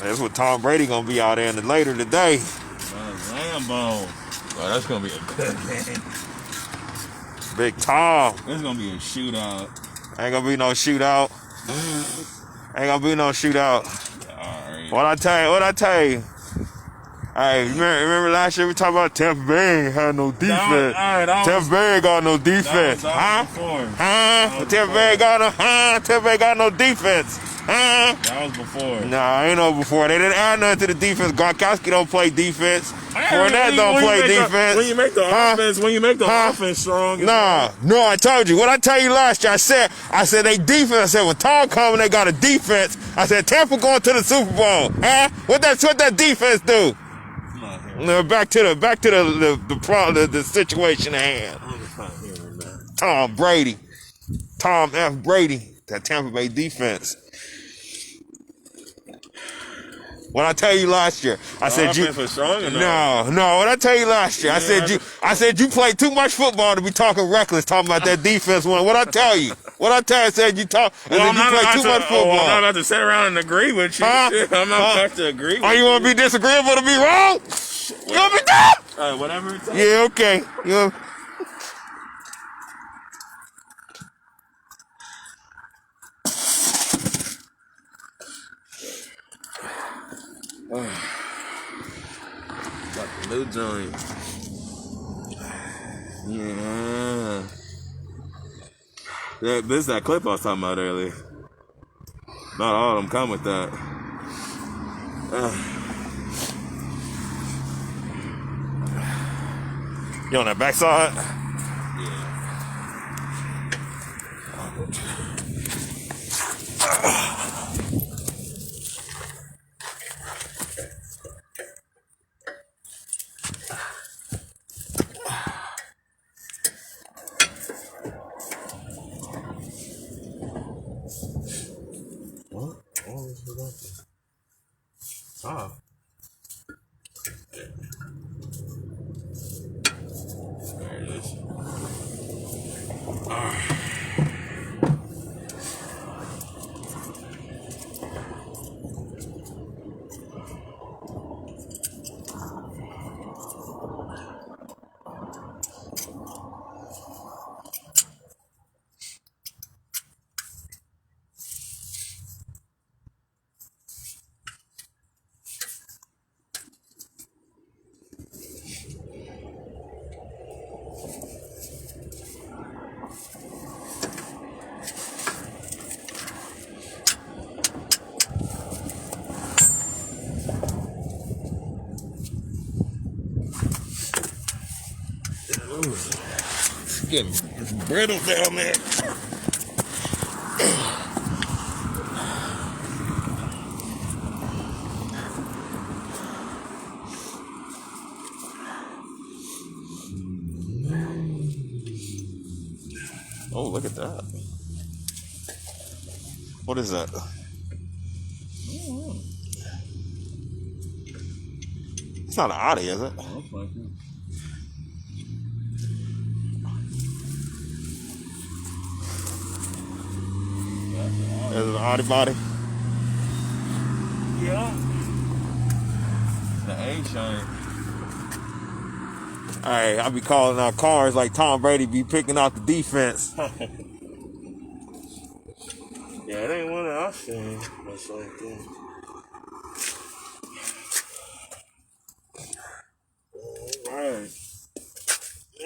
That's what Tom Brady gonna be out there in the later today. Lambo. Oh, that's gonna be a good game. Big Tom. It's gonna be a shootout. Ain't gonna be no shootout. Ain't gonna be no shootout. Alright. What I tell you? Hey, remember last year we talked about Tampa Bay ain't had no defense. Tampa Bay ain't got no defense. That was before. Tampa Bay got no defense. That was before. Nah, ain't no before. They didn't add nothing to the defense. Gronkowski don't play defense. Fournette don't play defense. When you make the offense strong. No, I told you. What I tell you last year, I said they defense. I said when Tom coming, they got a defense. I said Tampa going to the Super Bowl. What that defense do? No, back to the situation at hand. Tom Brady, Tom F. Brady, that Tampa Bay defense. What I tell you last year, I said you. Was strong enough. No. What I tell you last year, I said you played too much football to be talking reckless, talking about that defense one. What I tell you, I said you talk. I said you play too much football. I'm not about to sit around and agree with you. I'm not about to agree with you. Oh, you want to be disagreeable to be wrong? You want to be dumb? Whatever it takes. Yeah, okay. Got the new joint. Yeah. This is that clip I was talking about earlier. Not all of them come with that. You on that backside? What? Oh, this is ah. There it is. It's brittle down there. Oh, look at that. What is that? It's not an Audi, is it? Looks like it. Is it an Audi body? Yeah. The A shine. Hey, I be calling out cars like Tom Brady be picking out the defense. Yeah, it ain't one that I've seen. That's like that.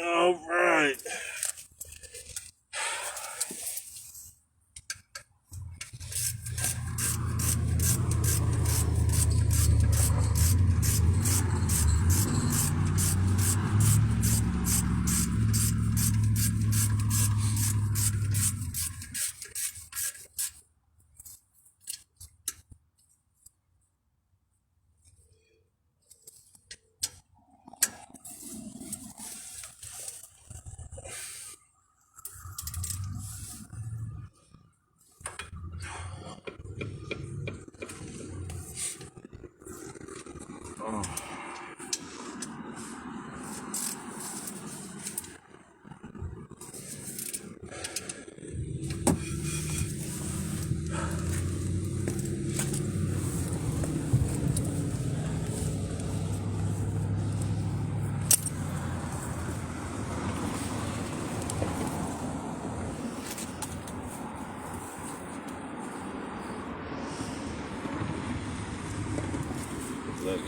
All right.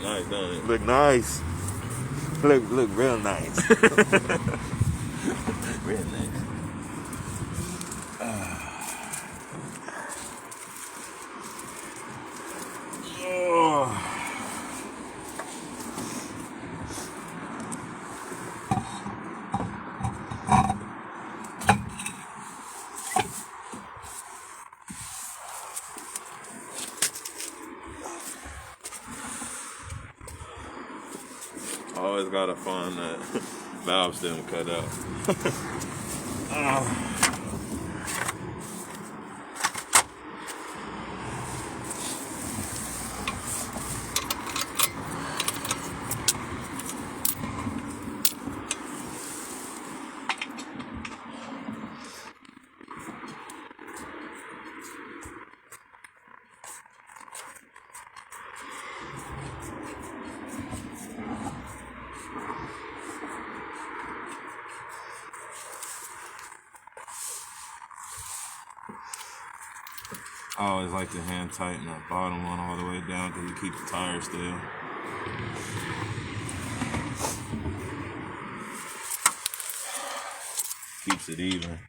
nice, don't it? Look nice. Look real nice. Real nice. Oh. Always gotta find that valve stem cut out. I always like to hand tighten the bottom one all the way down because it keeps the tire still. Keeps it even.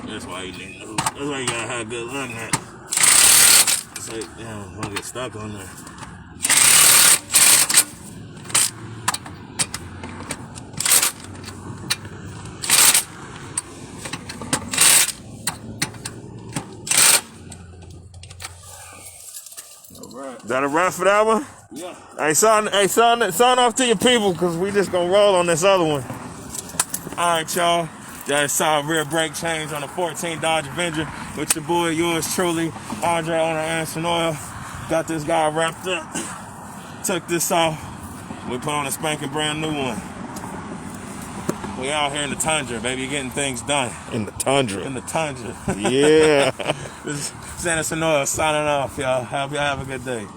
That's why you need to, that's why you gotta have good luck on that. It's like, damn, I'm gonna get stuck on there. Is that a wrap for that one? Yeah. Hey, sign off to your people because we just gonna roll on this other one. All right, y'all. Just saw a rear brake change on a 14 Dodge Avenger with your boy, yours truly, Andre on the Anderson Oil. Got this guy wrapped up. Took this off. We put on a spanking brand new one. We out here in the tundra, baby, getting things done. In the tundra. In the tundra. Yeah. This is Anderson Oil signing off, y'all. Hope y'all have a good day.